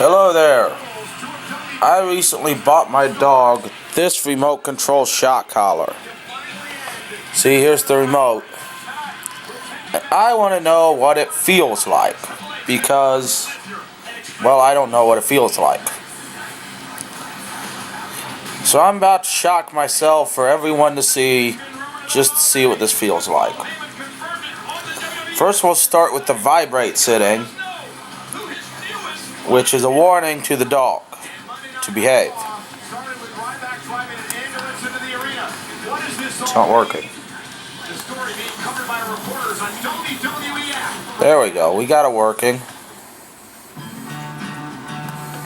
Hello there. I recently bought my dog this remote control shock collar. See, here's the remote. And I want to know what it feels like because, well, I don't know what it feels like. So I'm about to shock myself for everyone to see, just to see what this feels like. First, we'll start with the vibrate setting, which is a warning to the dog to behave. It's not working. There we go. We got it working.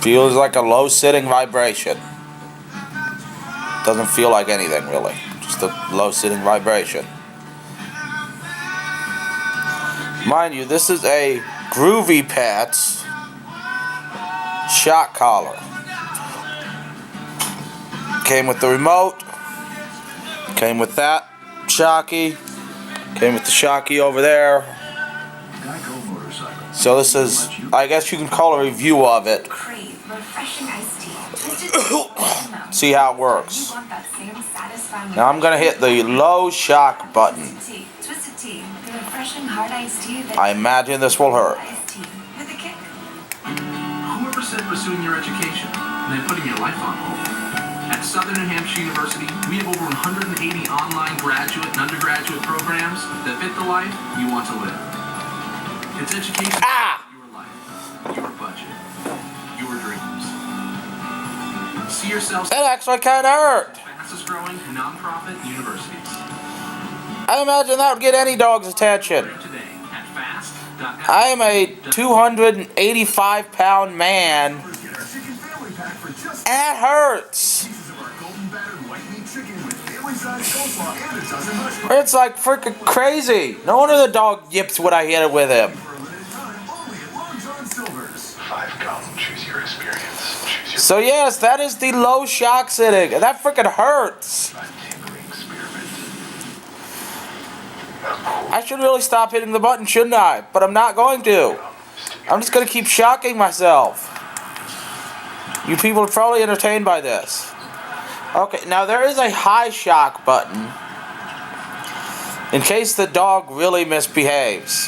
Feels like a low sitting vibration. Doesn't feel like anything really. Just a low sitting vibration. Mind you, this is a Groovy Pets shock collar. Came with the remote. Came with that shocky. Came with the shocky over there. So this is, I guess you can call a review of it. See how it works. Now I'm going to hit the low shock button. I imagine this will hurt. Whoever said pursuing your education and then putting your life on hold? At Southern New Hampshire University, we have over 180 online graduate and undergraduate programs that fit the life you want to live. It's education for your life, your budget, your dreams. See yourself. It actually kind of hurt. Fastest growing nonprofit universities. I imagine that would get any dog's attention. I am a 285-pound man, and that hurts. It's like freaking crazy. No wonder the dog yips when I hit it with him. So yes, that is the low shock setting, and that freaking hurts. I should really stop hitting the button, shouldn't I? But I'm not going to. I'm just going to keep shocking myself. You people are probably entertained by this. Okay, now there is a high shock button in case the dog really misbehaves.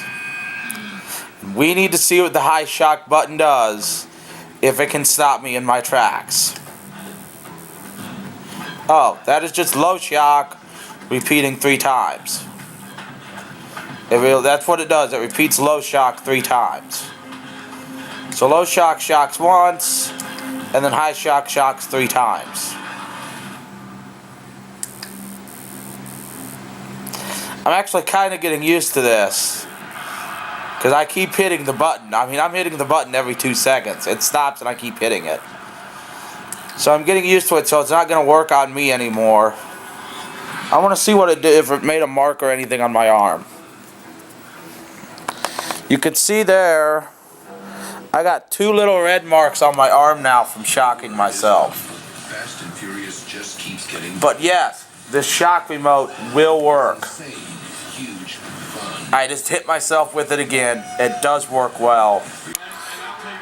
We need to see what the high shock button does if it can stop me in my tracks. Oh, that is just low shock repeating 3 times. That's what it does. It repeats low shock 3 times. So low shock shocks once, and then high shock shocks 3 times. I'm actually kind of getting used to this, because I keep hitting the button. I mean, I'm hitting the button every 2 seconds. It stops and I keep hitting it. So I'm getting used to it, so it's not going to work on me anymore. I want to see what it did, if it made a mark or anything on my arm. You can see there, I got 2 little red marks on my arm now from shocking myself. But yes, this shock remote will work. I just hit myself with it again. It does work well.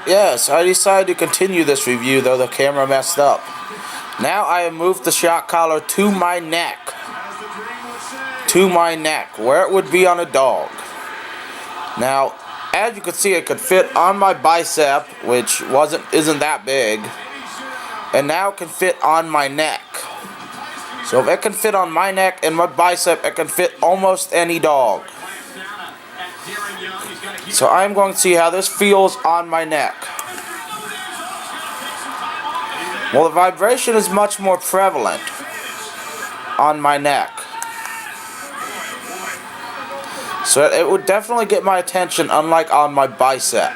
Yes, I decided to continue this review, though the camera messed up. Now I have moved the shock collar to my neck. To my neck, where it would be on a dog. Now, as you can see, it could fit on my bicep, which isn't that big, and now it can fit on my neck. So if it can fit on my neck and my bicep, it can fit almost any dog. So I'm going to see how this feels on my neck. Well, the vibration is much more prevalent on my neck. So it would definitely get my attention, unlike on my bicep.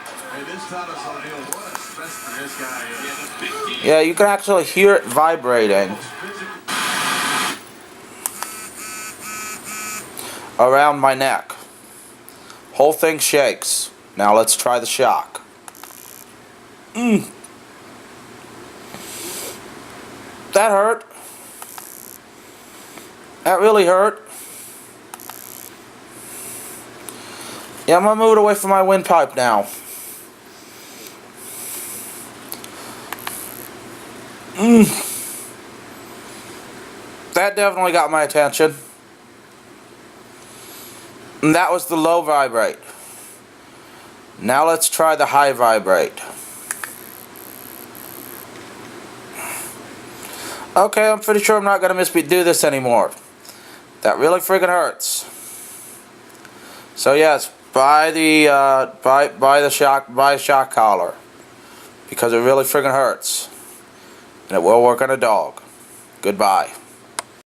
Yeah, you can actually hear it vibrating around my neck. Whole thing shakes. Now let's try the shock. That hurt. That really hurt. Yeah, I'm going to move it away from my windpipe now. That definitely got my attention. And that was the low vibrate. Now let's try the high vibrate. Okay, I'm pretty sure I'm not gonna do this anymore. That really freaking hurts. So yes, buy the shock collar, because it really freaking hurts, and it will work on a dog. Goodbye.